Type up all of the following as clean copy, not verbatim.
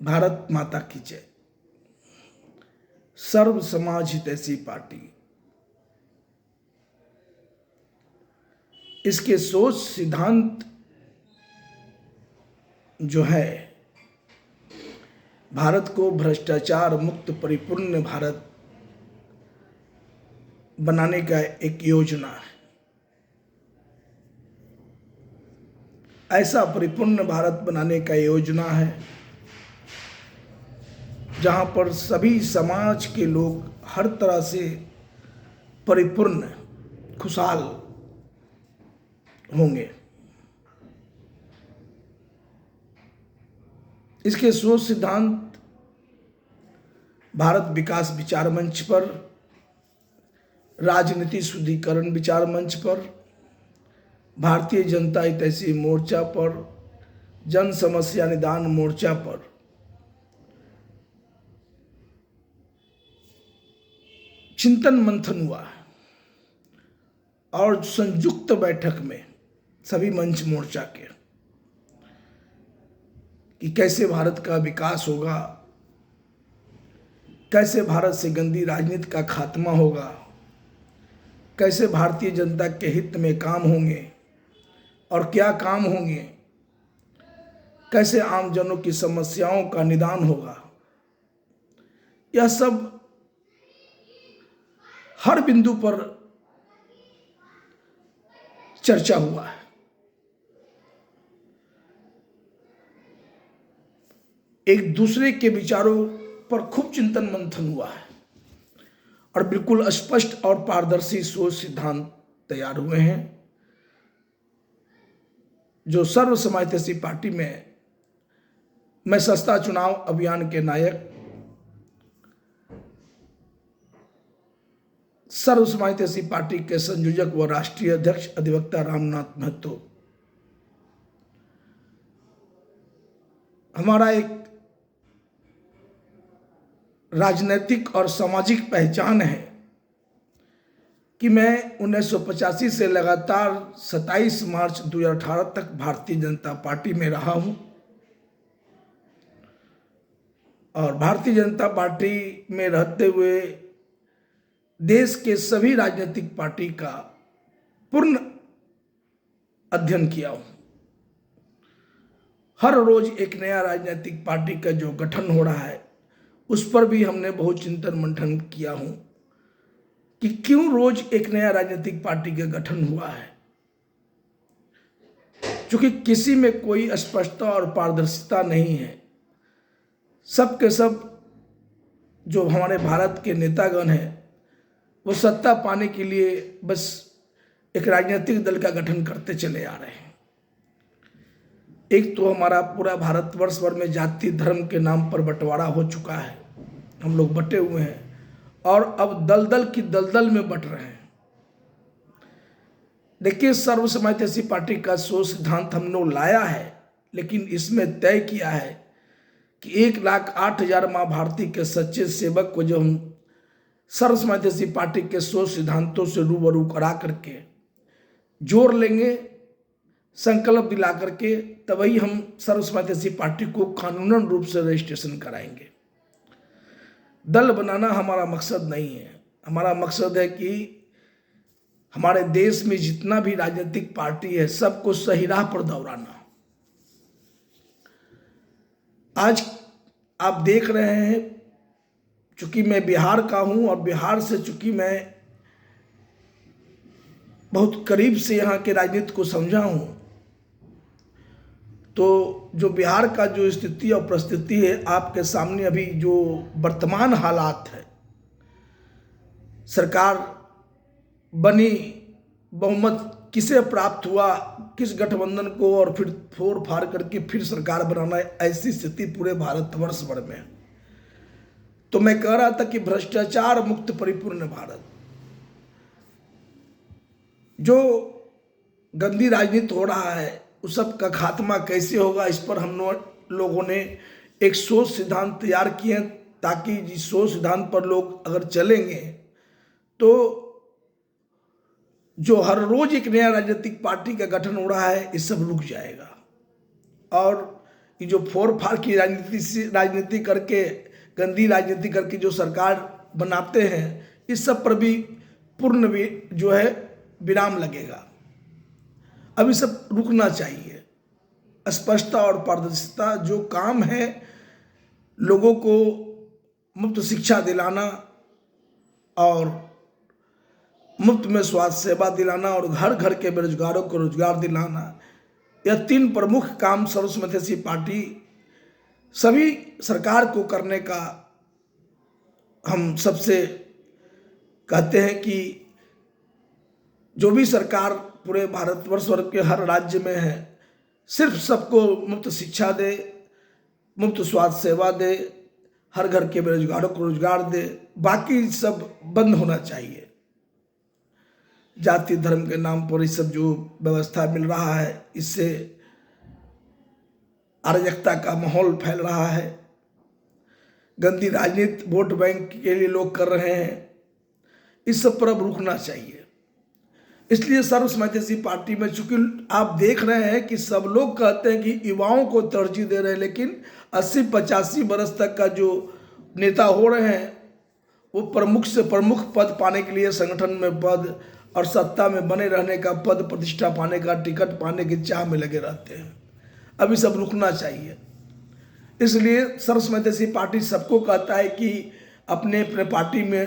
भारत माता की जय। सर्व समाज हितैषी पार्टी, इसके सोच सिद्धांत जो है भारत को भ्रष्टाचार मुक्त परिपूर्ण भारत बनाने का एक योजना है। ऐसा परिपूर्ण भारत बनाने का योजना है जहां पर सभी समाज के लोग हर तरह से परिपूर्ण खुशहाल होंगे। इसके सोच सिद्धांत भारत विकास विचार मंच पर, राजनीति शुद्धिकरण विचार मंच पर, भारतीय जनता हितैषी मोर्चा पर, जन समस्या निदान मोर्चा पर चिंतन मंथन हुआ और संयुक्त बैठक में सभी मंच मोर्चा के कि कैसे भारत का विकास होगा, कैसे भारत से गंदी राजनीति का खात्मा होगा, कैसे भारतीय जनता के हित में काम होंगे और क्या काम होंगे, कैसे आम जनों की समस्याओं का निदान होगा। यह सब हर बिंदु पर चर्चा हुआ है। एक दूसरे के विचारों पर खूब चिंतन मंथन हुआ है और बिल्कुल स्पष्ट और पारदर्शी सोच सिद्धांत तैयार हुए हैं जो सर्व समाज हितैषी पार्टी में मैं सस्ता चुनाव अभियान के नायक, सर्व समाज हितैषी पार्टी के संयोजक व राष्ट्रीय अध्यक्ष अधिवक्ता रामनाथ महतो, हमारा एक राजनैतिक और सामाजिक पहचान है कि मैं 1985 से लगातार 27 मार्च 2018 तक भारतीय जनता पार्टी में रहा हूं और भारतीय जनता पार्टी में रहते हुए देश के सभी राजनीतिक पार्टी का पूर्ण अध्ययन किया हूं। हर रोज एक नया राजनीतिक पार्टी का जो गठन हो रहा है उस पर भी हमने बहुत चिंतन मंथन किया हूं कि क्यों रोज एक नया राजनीतिक पार्टी का गठन हुआ है, क्योंकि किसी में कोई स्पष्टता और पारदर्शिता नहीं है। सब के सब जो हमारे भारत के नेतागण हैं वो सत्ता पाने के लिए बस एक राजनीतिक दल का गठन करते चले आ रहे हैं। एक तो हमारा पूरा भारतवर्ष भर में जाति धर्म के नाम पर बंटवारा हो चुका है, हम लोग बटे हुए हैं और अब दलदल की दलदल में बट रहे हैं। देखिए, सर्व समाज हितैषी पार्टी का सोच सिद्धांत हम लोग लाया है, लेकिन इसमें तय किया है कि 1,08,000 माँ भारती के सच्चे सेवक को जो हम सर्व समाज हितैषी पार्टी के सोच सिद्धांतों से रूबरू करा करके जोड़ लेंगे, संकल्प दिला करके, तभी हम सर्व समाज हितैषी पार्टी को कानूनन रूप से रजिस्ट्रेशन कराएंगे। दल बनाना हमारा मकसद नहीं है। हमारा मकसद है कि हमारे देश में जितना भी राजनीतिक पार्टी है सबको सही राह पर दौड़ाना। आज आप देख रहे हैं, चूंकि मैं बिहार का हूं और बिहार से चूंकि मैं बहुत करीब से यहाँ के राजनीति को समझा हूं, तो जो बिहार का जो स्थिति और परिस्थिति है आपके सामने अभी जो वर्तमान हालात है, सरकार बनी, बहुमत किसे प्राप्त हुआ, किस गठबंधन को, और फिर फोड़ फाड़ करके फिर सरकार बनाना, ऐसी स्थिति पूरे भारतवर्ष भर में। तो मैं कह रहा था कि भ्रष्टाचार मुक्त परिपूर्ण भारत, जो गंदी राजनीति हो रहा है उस सब का खात्मा कैसे होगा, इस पर हम लोगों ने एक सोच सिद्धांत तैयार किए हैं, ताकि जिस सोच सिद्धांत पर लोग अगर चलेंगे तो जो हर रोज एक नया राजनीतिक पार्टी का गठन हो रहा है ये सब रुक जाएगा और कि जो फोर फार की राजनीति करके, गंदी राजनीति करके जो सरकार बनाते हैं, इस सब पर भी पूर्ण भी जो है विराम लगेगा। अब ये सब रुकना चाहिए। स्पष्टता और पारदर्शिता जो काम है, लोगों को मुफ्त शिक्षा दिलाना और मुफ्त में स्वास्थ्य सेवा दिलाना और घर घर के बेरोजगारों को रोजगार दिलाना, यह 3 प्रमुख काम सर्वसम्मति पार्टी सभी सरकार को करने का हम सबसे कहते हैं कि जो भी सरकार पूरे भारतवर्ष के हर राज्य में है, सिर्फ सबको मुफ्त शिक्षा दे, मुफ्त स्वास्थ्य सेवा दे, हर घर के बेरोजगारों को रोजगार दे, बाकी सब बंद होना चाहिए। जाति धर्म के नाम पर इस सब जो व्यवस्था मिल रहा है, इससे अराजकता का माहौल फैल रहा है। गंदी राजनीति वोट बैंक के लिए लोग कर रहे हैं, इस सब पर अब रुकना चाहिए। इसलिए सर्वसम्मति पार्टी में, चूंकि आप देख रहे हैं कि सब लोग कहते हैं कि युवाओं को तरजीह दे रहे हैं, लेकिन 80-85 वर्ष तक का जो नेता हो रहे हैं, वो प्रमुख से प्रमुख पद पाने के लिए, संगठन में पद और सत्ता में बने रहने का, पद प्रतिष्ठा पाने का, टिकट पाने की चाह में लगे रहते हैं। अभी सब रुकना चाहिए। इसलिए सर्वसम्मति पार्टी सबको कहता है कि अपने अपने पार्टी में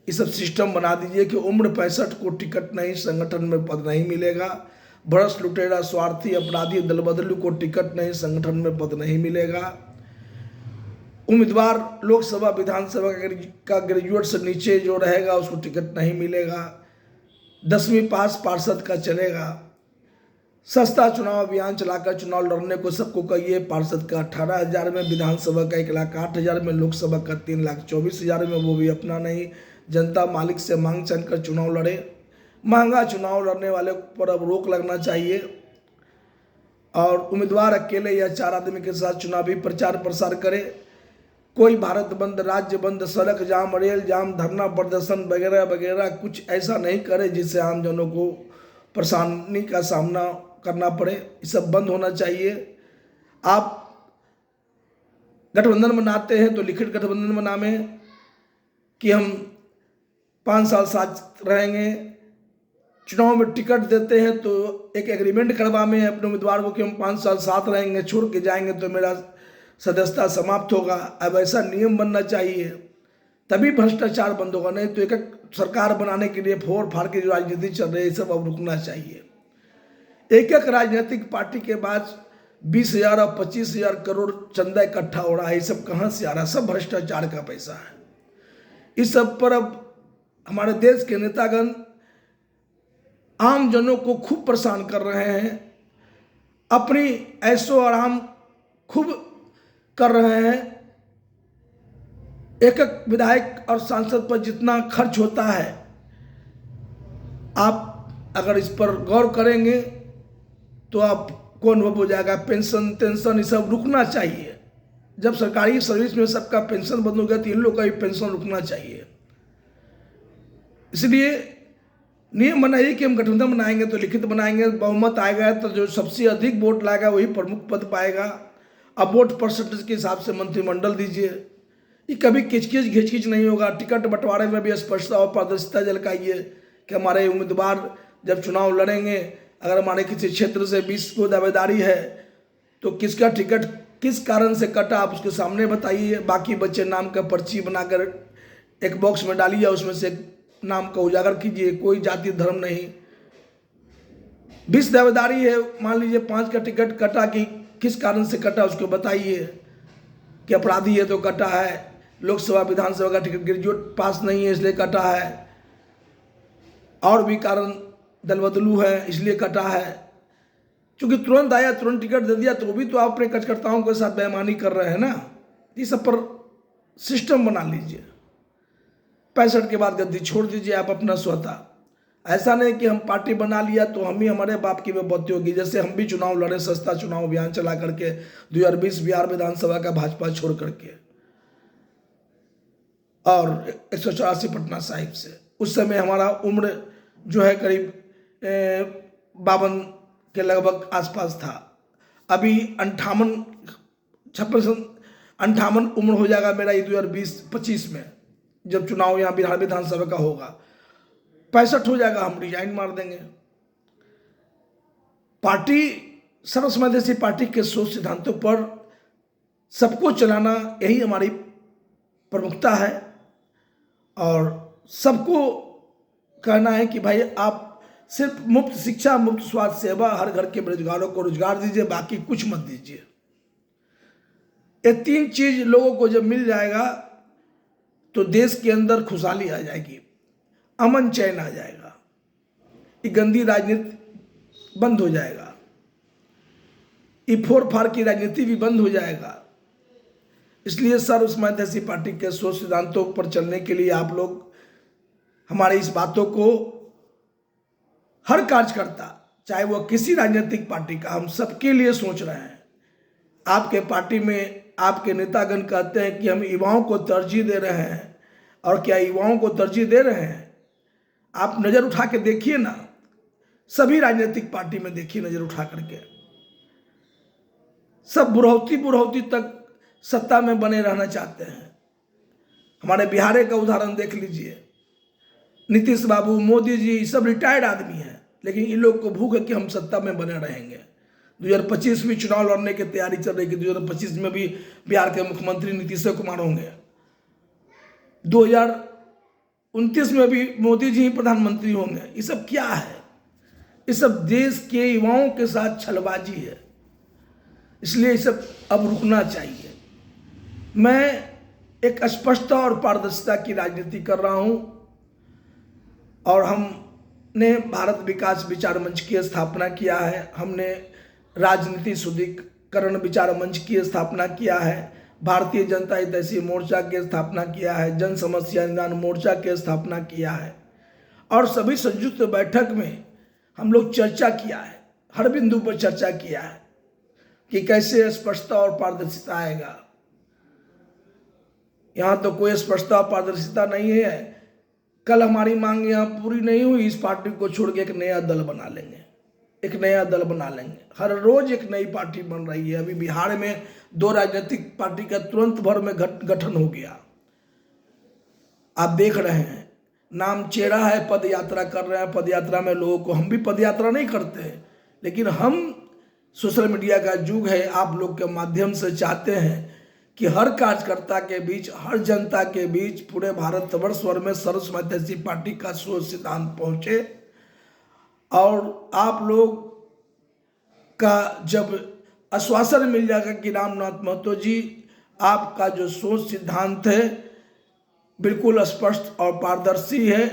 ये सब सिस्टम बना दीजिए कि उम्र 65 को टिकट नहीं, संगठन में पद नहीं मिलेगा। भ्रष्ट, लुटेरा, स्वार्थी, अपराधी, दलबदलू को टिकट नहीं, संगठन में पद नहीं मिलेगा। उम्मीदवार लोकसभा विधानसभा का ग्रेजुएट से नीचे जो रहेगा उसको टिकट नहीं मिलेगा। 10वीं पास पार्षद का चलेगा। सस्ता चुनाव अभियान चलाकर चुनाव लड़ने को सबको कहिए। पार्षद का 18,000 में, विधानसभा का 1,08,000 में, लोकसभा का 3,24,000 में, वो भी अपना नहीं, जनता मालिक से मांग चल कर चुनाव लड़े। महंगा चुनाव लड़ने वाले पर अब रोक लगना चाहिए और उम्मीदवार अकेले या 4 आदमी के साथ चुनावी प्रचार प्रसार करे। कोई भारत बंद, राज्य बंद, सड़क जाम, रेल जाम, धरना प्रदर्शन वगैरह वगैरह कुछ ऐसा नहीं करे जिससे आम जनों को परेशानी का सामना करना पड़े। ये सब बंद होना चाहिए। आप गठबंधन बनाते हैं तो लिखित गठबंधन बनावे कि हम 5 साल साथ रहेंगे। चुनाव में टिकट देते हैं तो एक एग्रीमेंट करवावे अपने उम्मीदवार को कि हम 5 साल साथ रहेंगे, छोड़ के जाएंगे तो मेरा सदस्यता समाप्त होगा। अब ऐसा नियम बनना चाहिए, तभी भ्रष्टाचार बंद होगा। नहीं तो एक सरकार बनाने के लिए फोड़ फाड़ की जो राजनीति चल रही है, सब अब रुकना चाहिए। एक राजनीतिक पार्टी के बाद 20,000 और 25,000 करोड़ चंदा इकट्ठा हो रहा है। ये सब कहाँ से आ रहा है? सब भ्रष्टाचार का पैसा है। इस सब पर अब हमारे देश के नेतागण आम जनों को खूब परेशान कर रहे हैं। अपनी ऐशो आराम खूब कर रहे हैं। एक एक विधायक और सांसद पर जितना खर्च होता है, आप अगर इस पर गौर करेंगे तो आपको अनुभव हो जाएगा। पेंशन टेंशन ये सब रुकना चाहिए। जब सरकारी सर्विस में सबका पेंशन बंद हो गया तो इन लोग का भी पेंशन रुकना चाहिए। इसलिए नियम बनाइए कि हम गठबंधन बनाएंगे तो लिखित बनाएंगे, बहुमत आएगा तो जो सबसे अधिक वोट लाएगा वही प्रमुख पद पाएगा। अब वोट परसेंटेज के हिसाब से मंत्रिमंडल दीजिए। ये कभी किचकिच घिचकिच नहीं होगा। टिकट बंटवारे में भी स्पष्टता और पारदर्शिता झलकाइए कि हमारे उम्मीदवार जब चुनाव लड़ेंगे, अगर हमारे किसी क्षेत्र से 20 को दावेदारी है तो किसका टिकट किस कारण से कटा, आप उसके सामने बताइए। बाकी बच्चे नाम का पर्ची बनाकर एक बॉक्स में डालिए, उसमें से नाम का उजागर कीजिए। कोई जाति धर्म नहीं। 20 दावेदारी है, मान लीजिए 5 का टिकट कटा, कि किस कारण से कटा उसको बताइए कि अपराधी है तो कटा है, लोकसभा विधानसभा का टिकट ग्रेजुएट पास नहीं है इसलिए कटा है, और भी कारण दलबदलू है इसलिए कटा है। क्योंकि तुरंत आया तुरंत टिकट दे दिया तो भी तो आप अपने कार्यकर्ताओं के साथ बेईमानी कर रहे हैं ना। ये सब पर सिस्टम बना लीजिए। 65 के बाद गद्दी छोड़ दीजिए आप अपना स्वतः। ऐसा नहीं कि हम पार्टी बना लिया तो हम ही हमारे बाप की विपत्ति होगी। जैसे हम भी चुनाव लड़े, सस्ता चुनाव अभियान चला करके 2020 बिहार विधानसभा का भाजपा छोड़ करके, और 184 पटना साहिब से। उस समय हमारा उम्र जो है करीब 52 के लगभग आसपास था। अभी 58 56-58 उम्र हो जाएगा मेरा, ये 2020-25 में जब चुनाव यहाँ बिहार विधानसभा का होगा, 65 हो जाएगा, हम रिजाइन मार देंगे। पार्टी, सर्वसमावेशी पार्टी के सोच सिद्धांतों पर सबको चलाना, यही हमारी प्रमुखता है। और सबको कहना है कि भाई आप सिर्फ मुफ्त शिक्षा, मुफ्त स्वास्थ्य सेवा, हर घर के बेरोजगारों को रोजगार दीजिए, बाकी कुछ मत दीजिए। ये 3 चीज लोगों को जब मिल जाएगा तो देश के अंदर खुशहाली आ जाएगी, अमन चैन आ जाएगा, ये गंदी राजनीति बंद हो जाएगा, ये फोड़ फाड़ की राजनीति भी बंद हो जाएगा। इसलिए सर्वसमावेशी पार्टी के सोच सिद्धांतों पर चलने के लिए आप लोग हमारी इस बातों को, हर कार्यकर्ता चाहे वो किसी राजनीतिक पार्टी का, हम सबके लिए सोच रहे हैं। आपके पार्टी में आपके नेतागण कहते हैं कि हम युवाओं को तरजीह दे रहे हैं, और क्या युवाओं को तरजीह दे रहे हैं? आप नज़र उठा के देखिए ना, सभी राजनीतिक पार्टी में देखिए, नज़र उठा करके सब बुढ़ौती तक सत्ता में बने रहना चाहते हैं। हमारे बिहार का उदाहरण देख लीजिए, नीतीश बाबू, मोदी जी, सब रिटायर्ड आदमी हैं, लेकिन इन लोग को भूख है कि हम सत्ता में बने रहेंगे। 2025 में चुनाव लड़ने की तैयारी चल रही है, 2025 में भी बिहार के मुख्यमंत्री नीतीश कुमार होंगे, 2029 में भी मोदी जी ही प्रधानमंत्री होंगे। ये सब क्या है? ये सब देश के युवाओं के साथ छलबाजी है। इसलिए ये सब अब रुकना चाहिए। मैं एक स्पष्टता और पारदर्शिता की राजनीति कर रहा हूं, और हमने भारत विकास विचार मंच की स्थापना किया है, हमने राजनीति शुद्धिकरण विचार मंच की स्थापना किया है, भारतीय जनता हितैषी मोर्चा की स्थापना किया है, जन समस्या निदान मोर्चा की स्थापना किया है, और सभी संयुक्त बैठक में हम लोग चर्चा किया है, हर बिंदु पर चर्चा किया है कि कैसे स्पष्टता और पारदर्शिता आएगा। यहाँ तो कोई स्पष्टता और पारदर्शिता नहीं है। कल हमारी मांग यहाँ पूरी नहीं हुई, इस पार्टी को छोड़ के एक नया दल बना लेंगे, एक नया दल बना लेंगे। हर रोज एक नई पार्टी बन रही है। अभी बिहार में 2 राजनीतिक पार्टी का तुरंत भर में गठन हो गया, आप देख रहे हैं। नाम चेहरा है, पद यात्रा कर रहे हैं। पद यात्रा में लोगों को, हम भी पद यात्रा नहीं करते हैं, लेकिन हम सोशल मीडिया का युग है, आप लोग के माध्यम से चाहते हैं कि हर कार्यकर्ता के बीच, हर जनता के बीच, पूरे भारतवर्ष भर में सर्वसमावेशी पार्टी का सोच सिद्धांत पहुंचे। और आप लोग का जब आश्वासन मिल जाएगा कि रामनाथ महतो जी, आपका जो सोच सिद्धांत है बिल्कुल स्पष्ट और पारदर्शी है,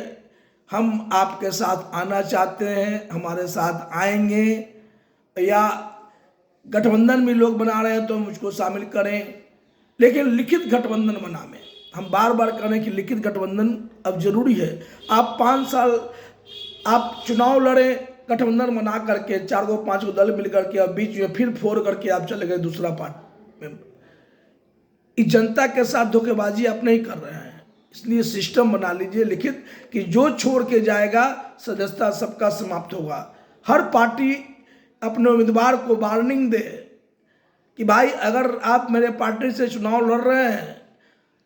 हम आपके साथ आना चाहते हैं, हमारे साथ आएंगे, या गठबंधन भी लोग बना रहे हैं तो मुझको शामिल करें, लेकिन लिखित गठबंधन बनावे। हम बार बार कह रहे हैं कि लिखित गठबंधन अब जरूरी है। आप 5 साल आप चुनाव लड़े, गठबंधन बना करके 4-5 दल मिल करके, अब बीच में फिर फोड़ करके आप चले गए दूसरा पार्टी में। इस जनता के साथ धोखेबाजी आप नहीं कर रहे हैं। इसलिए सिस्टम बना लीजिए लिखित कि जो छोड़ के जाएगा, सदस्यता सबका समाप्त होगा। हर पार्टी अपने उम्मीदवार को वार्निंग दे कि भाई अगर आप मेरे पार्टी से चुनाव लड़ रहे हैं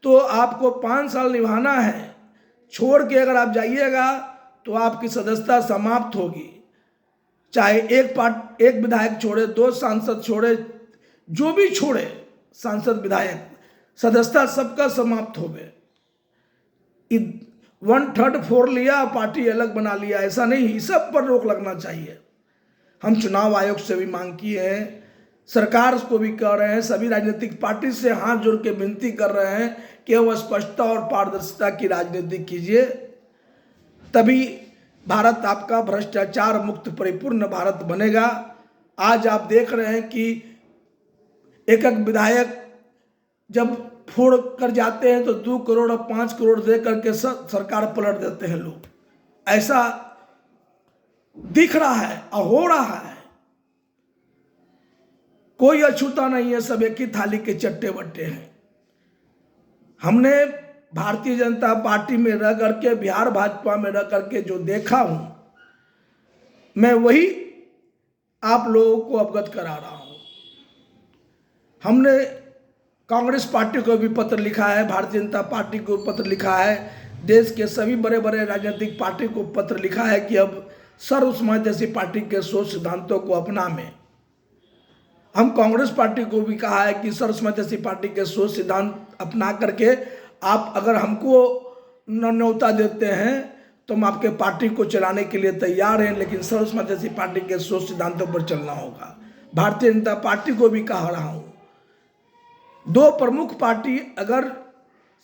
तो आपको 5 साल निभाना है, छोड़ के अगर आप जाइएगा तो आपकी सदस्यता समाप्त होगी। चाहे एक विधायक छोड़े, 2 सांसद छोड़े, जो भी छोड़े सांसद विधायक, सदस्यता सबका समाप्त हो गए। 1/3 फोड़ लिया, पार्टी अलग बना लिया, ऐसा नहीं, सब पर रोक लगना चाहिए। हम चुनाव आयोग से भी मांग किए हैं, सरकार को भी कह रहे हैं, सभी राजनीतिक पार्टी से हाथ जोड़ के विनती कर रहे हैं कि वह स्पष्टता और पारदर्शिता की राजनीति कीजिए, तभी भारत आपका भ्रष्टाचार मुक्त परिपूर्ण भारत बनेगा। आज आप देख रहे हैं कि एक विधायक जब फोड़ कर जाते हैं तो 2 करोड़ और 5 करोड़ दे करके सरकार पलट देते हैं लोग। ऐसा दिख रहा है और हो रहा है। कोई अछूता नहीं है, सब एक ही थाली के चट्टे बट्टे हैं। हमने भारतीय जनता पार्टी में रह करके, बिहार भाजपा में रह करके जो देखा हूं, मैं वही आप लोगों को अवगत करा रहा हूं। हमने कांग्रेस पार्टी को भी पत्र लिखा है, भारतीय जनता पार्टी को पत्र लिखा है, देश के सभी बड़े बड़े राजनीतिक पार्टी को पत्र लिखा है कि अब सर्वसमावेशी पार्टी के सोच सिद्धांतों को अपना में। हम कांग्रेस पार्टी को भी कहा है कि सर्वसमावेशी पार्टी के सोच सिद्धांत अपना करके आप अगर हमको न्योता देते हैं तो हम आपके पार्टी को चलाने के लिए तैयार हैं, लेकिन सर्वसमावेशी पार्टी के सोच सिद्धांतों पर चलना होगा। भारतीय जनता पार्टी को भी कह रहा हूं, दो प्रमुख पार्टी अगर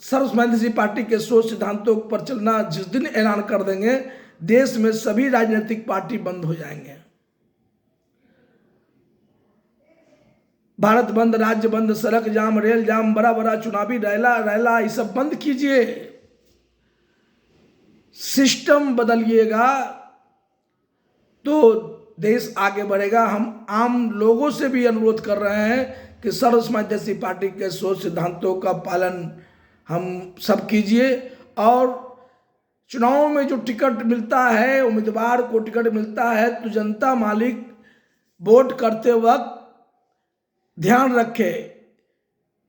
सर्वसमावेशी पार्टी के सोच सिद्धांतों पर चलना जिस दिन ऐलान कर देंगे, देश में सभी राजनीतिक पार्टी बंद हो जाएंगे। भारत बंद, राज्य बंद, सड़क जाम, रेल जाम, बड़ा बड़ा चुनावी रैला ये सब बंद कीजिए, सिस्टम बदलिएगा तो देश आगे बढ़ेगा। हम आम लोगों से भी अनुरोध कर रहे हैं कि सर्वसमावेशी पार्टी के सोच सिद्धांतों का पालन हम सब कीजिए, और चुनाव में जो टिकट मिलता है, उम्मीदवार को टिकट मिलता है, तो जनता मालिक वोट करते वक्त ध्यान रखे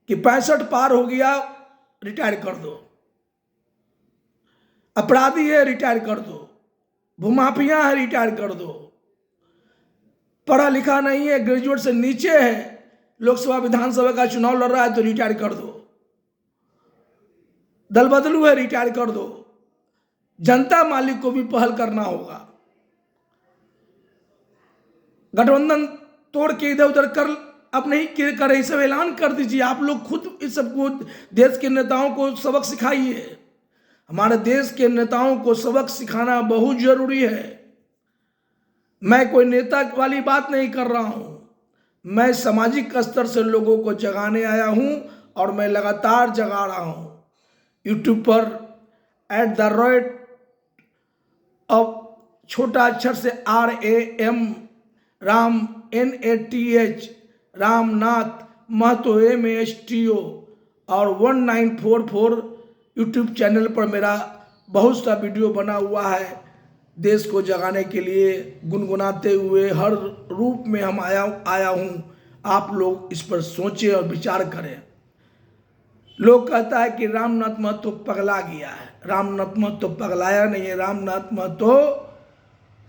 कि 65 पार हो गया, रिटायर कर दो, अपराधी है रिटायर कर दो, भूमाफिया है रिटायर कर दो, पढ़ा लिखा नहीं है, ग्रेजुएट से नीचे है, लोकसभा विधानसभा का चुनाव लड़ रहा है तो रिटायर कर दो, दल बदलू है रिटायर कर दो। जनता मालिक को भी पहल करना होगा। गठबंधन तोड़ के इधर उधर कर अब नहीं करे, सब ऐलान कर दीजिए। आप लोग खुद इस सबको देश के नेताओं को सबक सिखाइए। हमारे देश के नेताओं को सबक सिखाना बहुत जरूरी है। मैं कोई नेता वाली बात नहीं कर रहा हूं, मैं सामाजिक स्तर से लोगों को जगाने आया हूं और मैं लगातार जगा रहा हूं। यूट्यूब पर @ अब छोटा अक्षर से RAM Ram NATH Ramnath Mahato MASTO और 1944 यूट्यूब चैनल पर मेरा बहुत सा वीडियो बना हुआ है। देश को जगाने के लिए गुनगुनाते हुए हर रूप में हम आया हूँ। आप लोग इस पर सोचें और विचार करें। लोग कहता है कि रामनाथ महतो पगला गया है। रामनाथ महतो पगलाया नहीं है। रामनाथ महतो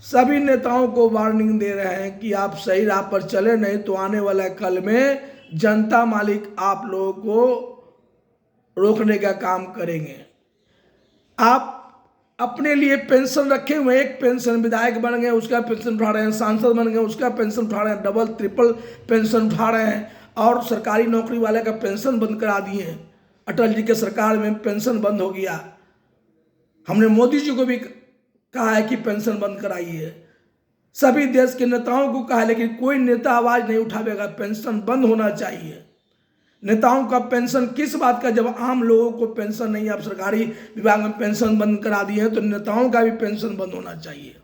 सभी नेताओं को वार्निंग दे रहे हैं कि आप सही राह पर चले, नहीं तो आने वाला कल में जनता मालिक आप लोगों को रोकने का काम करेंगे। आप अपने लिए पेंशन रखे हुए, एक पेंशन, विधायक बन गए उसका पेंशन उठा रहे हैं, सांसद बन गए उसका पेंशन उठा रहे हैं, डबल ट्रिपल पेंशन उठा रहे हैं, और सरकारी नौकरी वाले का पेंशन बंद करा दिए हैं। अटल जी के सरकार में पेंशन बंद हो गया। हमने मोदी जी को भी कहा है कि पेंशन बंद कराइए, सभी देश के नेताओं को कहा है, लेकिन कोई नेता आवाज नहीं उठावेगा। पेंशन बंद होना चाहिए। नेताओं का पेंशन किस बात का, जब आम लोगों को पेंशन नहीं है, आप सरकारी विभाग में पेंशन बंद करा दिए हैं, तो नेताओं का भी पेंशन बंद होना चाहिए।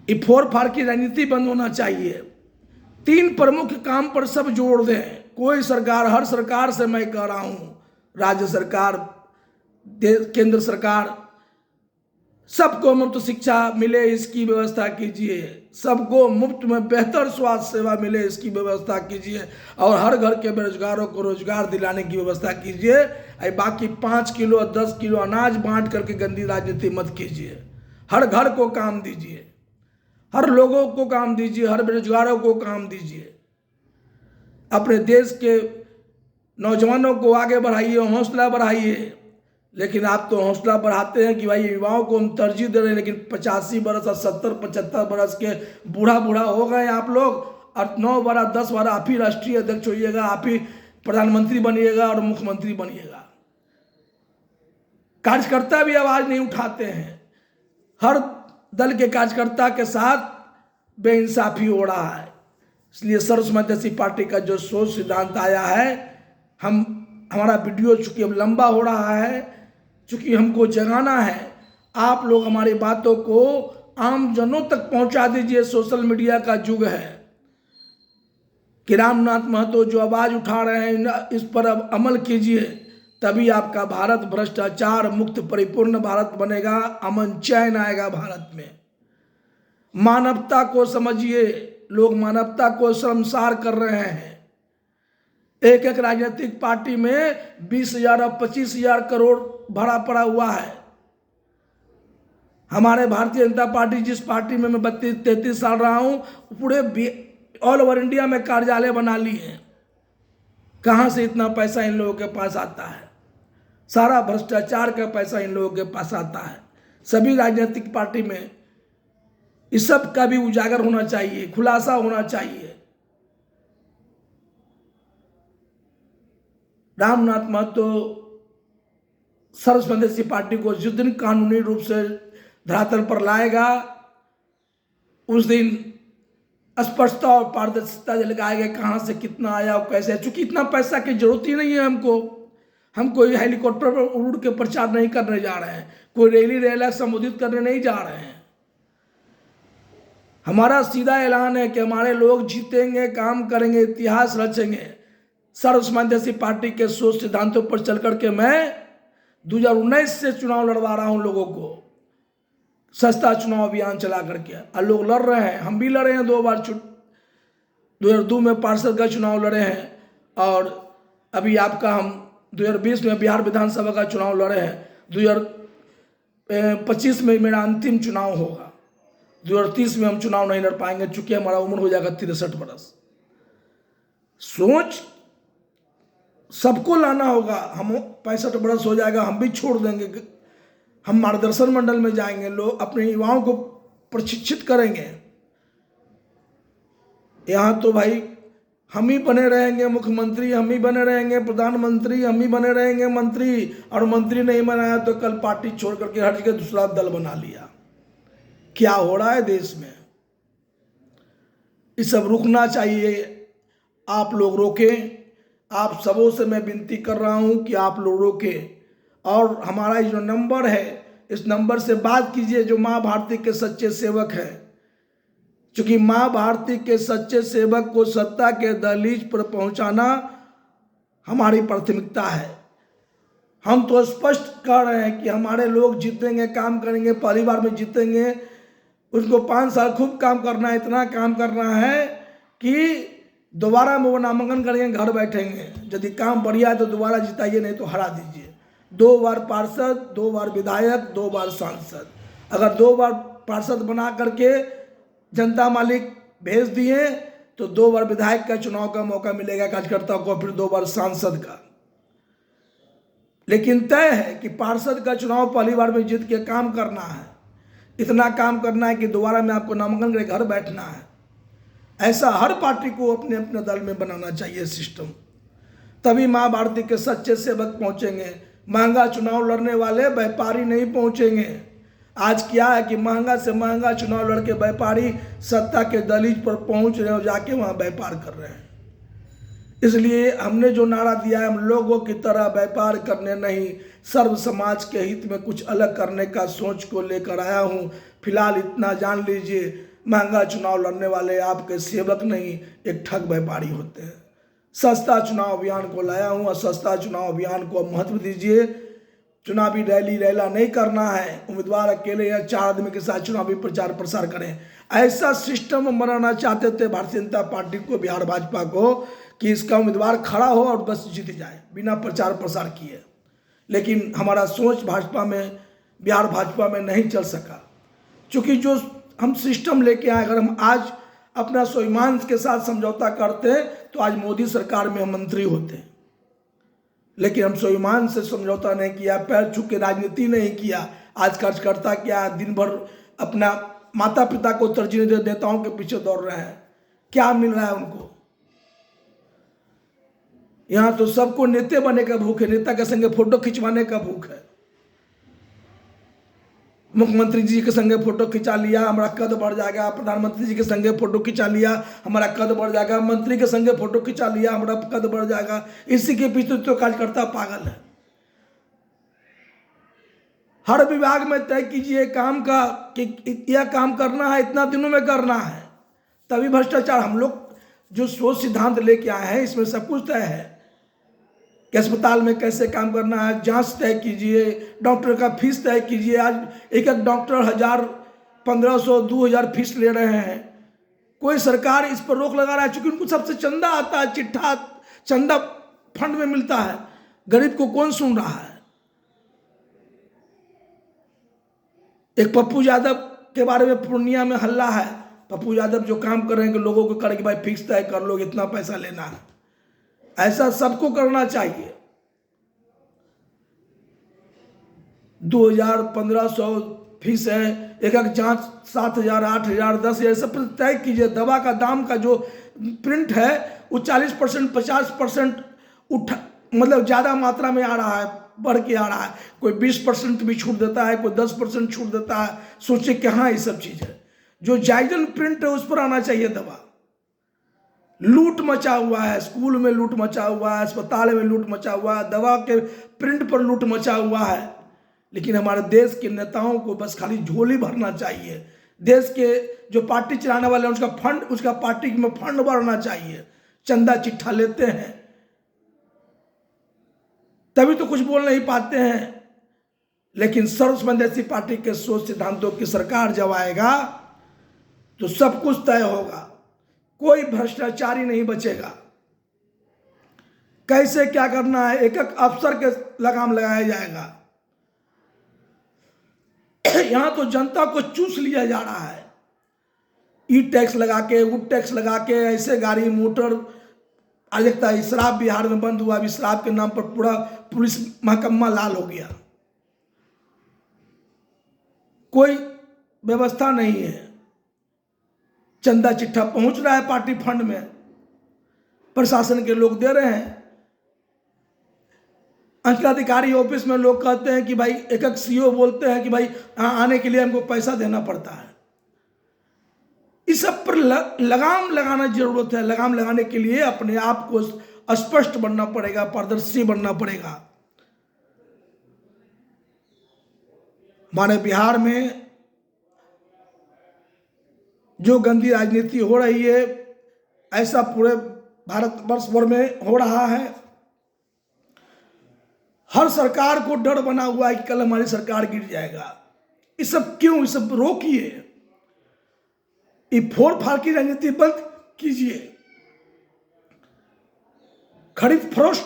ये फोर फार की राजनीति बंद होना चाहिए। 3 प्रमुख काम पर सब जोड़ दें। कोई सरकार, हर सरकार से मैं कह रहा हूं, राज्य सरकार, केंद्र सरकार, सबको मुफ्त शिक्षा मिले इसकी व्यवस्था कीजिए, सबको मुफ्त में बेहतर स्वास्थ्य सेवा मिले इसकी व्यवस्था कीजिए, और हर घर के बेरोजगारों को रोजगार दिलाने की व्यवस्था कीजिए। बाकी 5 किलो और 10 किलो अनाज बांट करके गंदी राजनीति मत कीजिए। हर घर को काम दीजिए, हर लोगों को काम दीजिए, हर बेरोजगारों को काम दीजिए। अपने देश के नौजवानों को आगे बढ़ाइए, हौसला बढ़ाइए। लेकिन आप तो हौसला बढ़ाते हैं कि भाई युवाओं को हम तरजीह दे रहे हैं, लेकिन 85 बरस और 70-75 बरस के बूढ़ा हो गए आप लोग, और 9 बार 10 बार आप ही राष्ट्रीय अध्यक्ष होइएगा, आप ही प्रधानमंत्री बनिएगा और मुख्यमंत्री बनिएगा। कार्यकर्ता भी आवाज नहीं उठाते हैं। हर दल के कार्यकर्ता के साथ बेइंसाफी हो रहा है। इसलिए सर्वसमावेशी पार्टी का जो सोच सिद्धांत आया है, हमारा वीडियो चूंकि अब लंबा हो रहा है, चूंकि हमको जगाना है, आप लोग हमारी बातों को आम जनों तक पहुंचा दीजिए। सोशल मीडिया का युग है कि रामनाथ महतो जो आवाज उठा रहे हैं इस पर अब अमल कीजिए, तभी आपका भारत भ्रष्टाचार मुक्त परिपूर्ण भारत बनेगा, अमन चैन आएगा भारत में। मानवता को समझिए। लोग मानवता को शर्मसार कर रहे हैं। एक एक राजनीतिक पार्टी में 20,000 और 25,000 करोड़ भरा पड़ा हुआ है। हमारे भारतीय जनता पार्टी, जिस पार्टी में मैं 32-33 साल रहा हूं, पूरे ऑल ओवर इंडिया में कार्यालय बना लिए हैं। कहां से इतना पैसा इन लोगों के पास आता है? सारा भ्रष्टाचार का पैसा इन लोगों के पास आता है। सभी राजनीतिक पार्टी में इस सब का भी उजागर होना चाहिए, खुलासा होना चाहिए। रामनाथ महतो सर्वसमावेशी पार्टी को जिस दिन कानूनी रूप से धरातल पर लाएगा, उस दिन स्पष्टता और पारदर्शिता लगाएगा कहां से कितना आया और कैसे। चूंकि इतना पैसा की जरूरत ही नहीं है हमको। हम कोई हेलीकॉप्टर पर उड़ के प्रचार नहीं करने जा रहे हैं, कोई रैली रैला संबोधित करने नहीं जा रहे हैं। हमारा सीधा ऐलान है कि हमारे लोग जीतेंगे, काम करेंगे, इतिहास रचेंगे। सर्वसमावेशी पार्टी के सोच सिद्धांतों पर चल करके मैं 2019 से चुनाव लड़वा रहा हूं लोगों को, सस्ता चुनाव अभियान चला करके। और लोग लड़ रहे हैं, हम भी लड़े हैं 2 बार। 2002 में पार्षद का चुनाव लड़े हैं, और अभी आपका हम 2020 में बिहार विधानसभा का चुनाव लड़े हैं। 2025 में मेरा अंतिम चुनाव होगा। 2030 में हम चुनाव नहीं लड़ पाएंगे, चूंकि हमारा उम्र हो जाएगा 63 वर्ष। सोच सबको लाना होगा। हम 65 वर्ष हो जाएगा, हम भी छोड़ देंगे। हम मार्गदर्शन मंडल में जाएंगे, लोग अपने युवाओं को प्रशिक्षित करेंगे। यहां तो भाई हम ही बने रहेंगे मुख्यमंत्री, हम ही बने रहेंगे प्रधानमंत्री, हम ही बने रहेंगे मंत्री, और मंत्री नहीं बनाया तो कल पार्टी छोड़ करके हट के दूसरा दल बना लिया। क्या हो रहा है देश में? ये सब रुकना चाहिए। आप लोग रोकें। आप सबों से मैं विनती कर रहा हूं कि आप लोग रोकें, और हमारा जो नंबर है, इस नंबर से बात कीजिए। जो माँ भारती के सच्चे सेवक हैं, क्योंकि माँ भारती के सच्चे सेवक को सत्ता के दहलीज पर पहुंचाना हमारी प्राथमिकता है। हम तो स्पष्ट कर रहे हैं कि हमारे लोग जीतेंगे, काम करेंगे, पहली बार में जीतेंगे। उसको 5 साल खूब काम करना है, इतना काम करना है कि दोबारा में वो नामांकन करेंगे, घर बैठेंगे। यदि काम बढ़िया है तो दोबारा जिताइए, नहीं तो हरा दीजिए। 2 बार पार्षद, 2 बार विधायक, 2 बार सांसद। अगर 2 बार पार्षद बना करके जनता मालिक भेज दिए तो 2 बार विधायक का चुनाव का मौका मिलेगा कार्यकर्ताओं को, फिर 2 बार सांसद का। लेकिन तय है कि पार्षद का चुनाव पहली बार में जीत के काम करना है। इतना काम करना है कि दोबारा में आपको नामांकन करके घर बैठना है। ऐसा हर पार्टी को अपने अपने दल में बनाना चाहिए सिस्टम। तभी माँ भारती के सच्चे सेवक पहुंचेंगे। महंगा चुनाव लड़ने वाले व्यापारी नहीं पहुंचेंगे। आज क्या है कि महंगा से महंगा चुनाव लड़के व्यापारी सत्ता के दहलीज पर पहुंच रहे हैं और जाके वहां व्यापार कर रहे हैं। इसलिए हमने जो नारा दिया है, हम लोगों की तरह व्यापार करने नहीं, सर्व समाज के हित में कुछ अलग करने का सोच को लेकर आया हूं। फिलहाल इतना जान लीजिए, महंगा चुनाव लड़ने वाले आपके सेवक नहीं, एक ठग व्यापारी होते हैं। सस्ता चुनाव अभियान को लाया हूं, और सस्ता चुनाव अभियान को महत्व दीजिए। चुनावी रैली रैला नहीं करना है। उम्मीदवार अकेले या 4 आदमी के साथ चुनावी प्रचार प्रसार करें। ऐसा सिस्टम हम बनाना चाहते थे भारतीय जनता पार्टी को, बिहार भाजपा को, कि इसका उम्मीदवार खड़ा हो और बस जीत जाए बिना प्रचार प्रसार किए। लेकिन हमारा सोच भाजपा में, बिहार भाजपा में नहीं चल सका। क्योंकि जो हम सिस्टम लेके आए, अगर हम आज अपना स्वाभिमान के साथ समझौता करते तो आज मोदी सरकार में हम मंत्री होते। लेकिन हम स्वाभिमान से समझौता नहीं किया, पैर छू के राजनीति नहीं किया। आज कार्यकर्ता क्या दिन भर अपना माता पिता को तरजीह दे नेताओं के पीछे दौड़ रहे हैं। क्या मिल रहा है उनको? यहां तो सबको नेता बनने का भूख है, नेता के संगे फोटो खिंचवाने का भूख है। मुख्यमंत्री जी के संगे फोटो खिंचा लिया, हमारा कद बढ़ जाएगा। प्रधानमंत्री जी के संगे फोटो खिंचा लिया, हमारा कद बढ़ जाएगा। मंत्री के संगे फोटो खिंचा लिया, हमारा कद बढ़ जाएगा। इसी के पीछे तो कार्यकर्ता पागल है। हर विभाग में तय कीजिए काम का कि यह काम करना है, इतना दिनों में करना है, तभी भ्रष्टाचार। हम लोग जो सोच सिद्धांत लेके आए हैं, इसमें सब कुछ तय है कि अस्पताल में कैसे काम करना है। जांच तय कीजिए, डॉक्टर का फीस तय कीजिए। आज एक एक डॉक्टर 1000, 1500, 2000 फीस ले रहे हैं। कोई सरकार इस पर रोक लगा रहा है, चूंकि उनको सबसे चंदा आता है, चिट्ठा चंदा फंड में मिलता है, गरीब को कौन सुन रहा है? एक पप्पू यादव के बारे में पूर्णिया में हल्ला है। पप्पू यादव जो काम कर रहे हैं कि लोगों को करें कि भाई फिक्स तय कर लो, इतना पैसा लेना है। ऐसा सबको करना चाहिए। 2000, 1500 फीस है, एक एक जांच 7000, 8000, 10,000 सब तय कीजिए। दवा का दाम का जो प्रिंट है वो 40%, 50% मतलब ज़्यादा मात्रा में आ रहा है, बढ़ के आ रहा है। कोई 20% भी छूट देता है, कोई 10% छूट देता है। सोचिए कहाँ ये सब चीज़ है। जो जायजन प्रिंट है उस पर आना चाहिए दवा। लूट मचा हुआ है, स्कूल में लूट मचा हुआ है, अस्पताल में लूट मचा हुआ है, दवा के प्रिंट पर लूट मचा हुआ है। लेकिन हमारे देश के नेताओं को बस खाली झोली भरना चाहिए। देश के जो पार्टी चलाने वाले हैं उसका पार्टी में फंड बढ़ना चाहिए। चंदा चिट्ठा लेते हैं तभी तो कुछ बोल नहीं पाते हैं। लेकिन सर्वसमावेशी पार्टी के सोच सिद्धांतों की सरकार जब आएगा तो सब कुछ तय होगा, कोई भ्रष्टाचारी नहीं बचेगा। कैसे क्या करना है एक एक अफसर के लगाम लगाया जाएगा। यहां तो जनता को चूस लिया जा रहा है। ई टैक्स लगा के, वो टैक्स लगा के, ऐसे गाड़ी मोटर। आज लगता है शराब बिहार में बंद हुआ, अभी शराब के नाम पर पूरा पुलिस महकमा लाल हो गया। कोई व्यवस्था नहीं है। चंदा चिट्ठा पहुंच रहा है पार्टी फंड में, प्रशासन के लोग दे रहे हैं। अंचलाधिकारी ऑफिस में लोग कहते हैं कि भाई एक एक सीओ बोलते हैं कि भाई आने के लिए हमको पैसा देना पड़ता है। इस सब पर लगाम लगाना जरूरत है। लगाम लगाने के लिए अपने आप को स्पष्ट बनना पड़ेगा, पारदर्शी बनना पड़ेगा। हमारे बिहार में जो गंदी राजनीति हो रही है, ऐसा पूरे भारतवर्ष भर में हो रहा है। हर सरकार को डर बना हुआ है कि कल हमारी सरकार गिर जाएगा। ये सब क्यों? ये सब रोकिए। ये फोड़ फाड़ की राजनीति बंद कीजिए। खरीद फरोख्त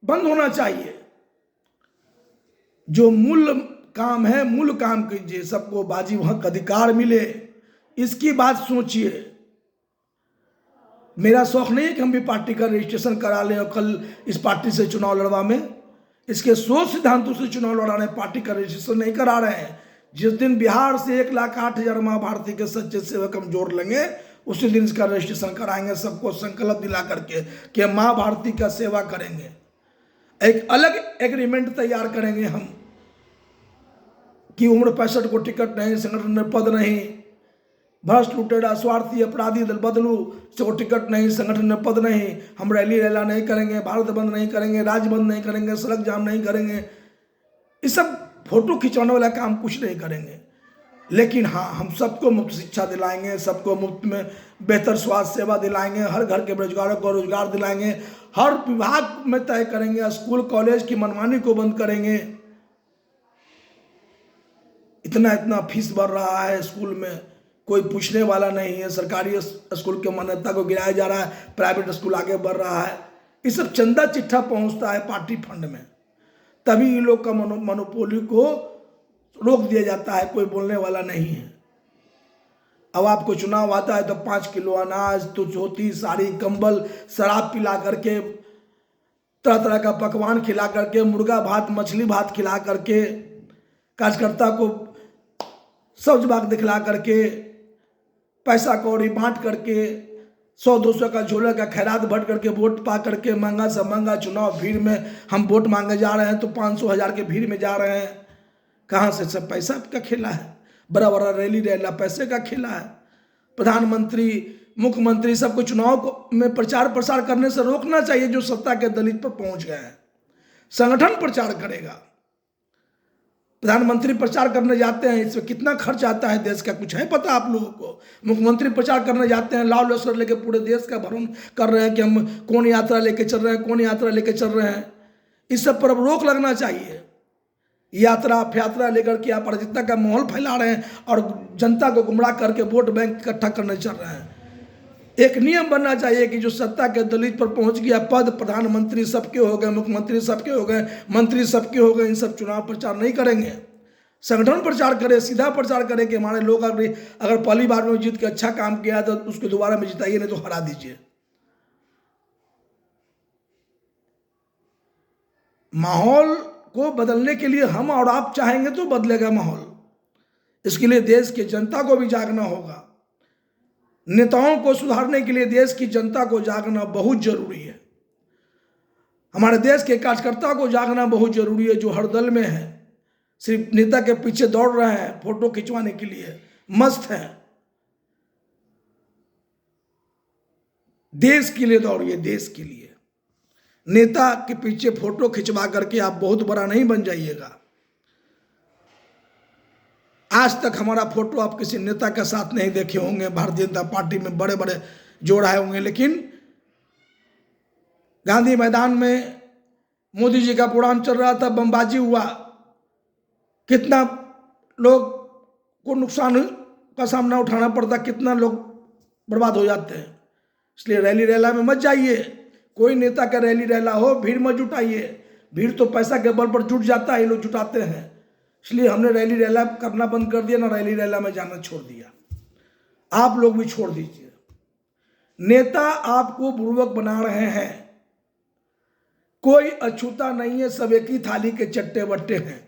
बंद होना चाहिए। जो मूल काम है मूल काम कीजिए, सबको बाजी हक अधिकार मिले, इसकी बात सोचिए। मेरा शौक नहीं है कि हम भी पार्टी का रजिस्ट्रेशन करा लें और कल इस पार्टी से चुनाव लड़वा में। इसके सोच सिद्धांतों से चुनाव लड़ाने पार्टी का रजिस्ट्रेशन नहीं करा रहे हैं। जिस दिन बिहार से 1,08,000 माँ भारती के सच्चे सेवक हम जोड़ लेंगे, उसी दिन इसका रजिस्ट्रेशन कराएंगे। सबको संकल्प दिला करके कि माँ भारती का सेवा करेंगे। एक अलग एग्रीमेंट तैयार करेंगे हम कि उम्र 65 को टिकट नहीं, संगठन में पद नहीं, भ्रष्ट लुटेरा स्वार्थी अपराधी दल बदलू से को टिकट नहीं, संगठन में पद नहीं, हम रैली रैला नहीं करेंगे, भारत बंद नहीं करेंगे, राज्य बंद नहीं करेंगे, सड़क जाम नहीं करेंगे। ये सब फोटो खिंचवाने वाला काम कुछ नहीं करेंगे। लेकिन हाँ, हम सबको मुफ्त शिक्षा दिलाएंगे, सबको मुफ्त में बेहतर स्वास्थ्य सेवा दिलाएंगे, हर घर के बेरोजगारों को रोजगार दिलाएंगे, हर विभाग में तय करेंगे, स्कूल कॉलेज की मनमानी को बंद करेंगे। इतना फीस बढ़ रहा है स्कूल में, कोई पूछने वाला नहीं है। सरकारी स्कूल के मान्यता को गिराया जा रहा है, प्राइवेट स्कूल आगे बढ़ रहा है। ये सब चंदा चिट्ठा पहुंचता है पार्टी फंड में, तभी ये लोग का मोनोपोली को रोक दिया जाता है। कोई बोलने वाला नहीं है। अब आपको चुनाव आता है तो 5 किलो अनाज, तो धोती साड़ी कंबल, शराब पिला करके, तरह तरह का पकवान खिला करके, मुर्गा भात मछली भात खिला करके, कार्यकर्ता को सब्ज बाग दिखला करके, पैसा कौड़ी बांट करके, 100-200 का झोले का खैरात भट करके, वोट पा करके, महंगा से महंगा चुनाव भीड़ में हम वोट मांगे जा रहे हैं तो 500,000 के भीड़ में जा रहे हैं। कहाँ से? सब पैसा का खेला है। बड़ा बड़ा रैली रैला पैसे का खेला है। प्रधानमंत्री मुख्यमंत्री सबको चुनाव में प्रचार प्रसार करने से रोकना चाहिए। जो सत्ता के दलित पर पहुंच गए हैं, संगठन प्रचार करेगा। प्रधानमंत्री प्रचार करने जाते हैं, इसमें कितना खर्च आता है देश का कुछ है पता आप लोगों को? मुख्यमंत्री प्रचार करने जाते हैं, लाल लश्कर लेके पूरे देश का भ्रमण कर रहे हैं कि हम कौन यात्रा लेके चल रहे हैं, कौन यात्रा लेके चल रहे हैं। इस सब पर अब रोक लगना चाहिए। यात्रा फ्यात्रा लेकर के आप अराजकता का माहौल फैला रहे हैं और जनता को गुमराह करके वोट बैंक इकट्ठा करने चल रहे हैं। एक नियम बनना चाहिए कि जो सत्ता के दलील पर पहुंच गया, पद प्रधानमंत्री सबके हो गए, मुख्यमंत्री सबके हो गए, मंत्री सबके हो गए, इन सब चुनाव प्रचार नहीं करेंगे, संगठन प्रचार करे, सीधा प्रचार करे कि हमारे लोग अगर पहली बार में जीत के अच्छा काम किया तो उसको दोबारा में जिताइए, नहीं तो हरा दीजिए। माहौल को बदलने के लिए हम और आप चाहेंगे तो बदलेगा माहौल। इसके लिए देश की जनता को भी जागना होगा। नेताओं को सुधारने के लिए देश की जनता को जागना बहुत जरूरी है। हमारे देश के कार्यकर्ता को जागना बहुत जरूरी है, जो हर दल में है, सिर्फ नेता के पीछे दौड़ रहे हैं, फोटो खिंचवाने के लिए मस्त हैं। देश के लिए दौड़िए, देश के लिए। नेता के पीछे फोटो खिंचवा करके आप बहुत बड़ा नहीं बन जाइएगा। आज तक हमारा फोटो आप किसी नेता के साथ नहीं देखे होंगे, भारतीय जनता पार्टी में बड़े बड़े जोड़ आए होंगे, लेकिन गांधी मैदान में मोदी जी का प्रोग्राम चल रहा था, बमबाजी हुआ, कितना लोग को नुकसान का सामना उठाना पड़ता, कितना लोग बर्बाद हो जाते हैं। इसलिए रैली रैला में मत जाइए। कोई नेता का रैली रैला हो, भीड़ मत जुटाइए। भीड़ तो पैसा के बल पर जुट जाता है, ये लोग जुटाते हैं। इसलिए हमने रैली रैला करना बंद कर दिया, ना रैली रैला में जाना छोड़ दिया। आप लोग भी छोड़ दीजिए। नेता आपको बुर्बक बना रहे हैं, कोई अछूता नहीं है, सब एक ही थाली के चट्टे बट्टे हैं।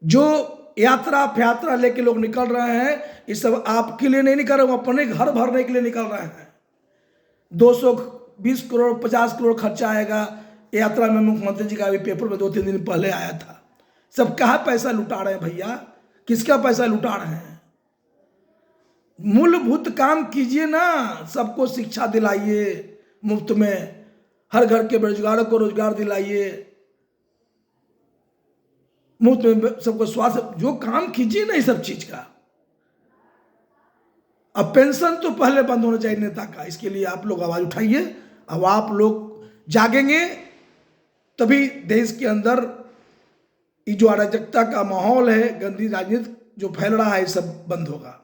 जो यात्रा फ्यात्रा लेके लोग निकल रहे हैं, ये सब आपके लिए नहीं निकल रहे, वो अपने घर भरने के लिए निकल रहे हैं। 220 करोड़ 50 करोड़ खर्चा आएगा यात्रा में। मुख्यमंत्री जी का भी पेपर में 2-3 दिन पहले आया था। सब कहाँ पैसा लुटा रहे हैं भैया, किसका पैसा लुटा रहे हैं? मूलभूत काम कीजिए ना, सबको शिक्षा दिलाइए मुफ्त में, हर घर के बेरोजगारों को रोजगार दिलाइए, मुफ्त में सबको स्वास्थ्य, जो काम कीजिए ना इस सब चीज का। अब पेंशन तो पहले बंद होना चाहिए नेता का। इसके लिए आप लोग आवाज उठाइए। अब आप लोग जागेंगे तभी देश के अंदर ये जो अराजकता का माहौल है, गंदी राजनीति जो फैल रहा है, ये सब बंद होगा।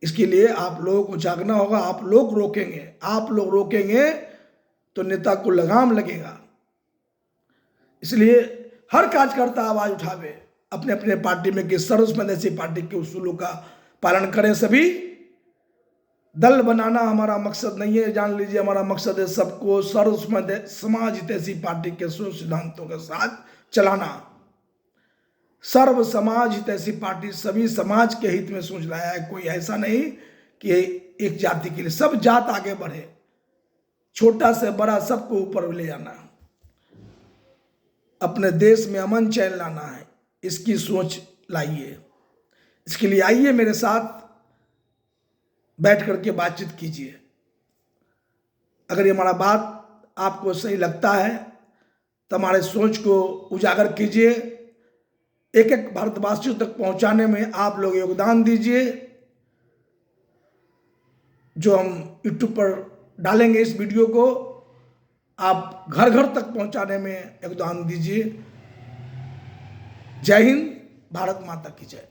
इसके लिए आप लोगों को जागना होगा। आप लोग रोकेंगे, आप लोग रोकेंगे तो नेता को लगाम लगेगा। इसलिए हर कार्यकर्ता आवाज उठावे अपने अपने पार्टी में कि सर्वसमावेशी पार्टी के उसूलों का पालन करें। सभी दल बनाना हमारा मकसद नहीं है, जान लीजिए हमारा मकसद है सबको समाज हितैषी पार्टी के सिद्धांतों के साथ चलाना। सर्व समाज हितैषी पार्टी सभी समाज के हित में सोच रहा है। कोई ऐसा नहीं कि एक जाति के लिए, सब जात आगे बढ़े, छोटा से बड़ा सबको ऊपर ले जाना, अपने देश में अमन चैन लाना है, इसकी सोच लाइए। इसके लिए आइए मेरे साथ बैठ करके बातचीत कीजिए। अगर ये हमारा बात आपको सही लगता है तो हमारे सोच को उजागर कीजिए, एक एक भारतवासियों तक पहुंचाने में आप लोग योगदान दीजिए। जो हम यूट्यूब पर डालेंगे इस वीडियो को, आप घर घर तक पहुंचाने में योगदान दीजिए। जय हिंद, भारत माता की जय।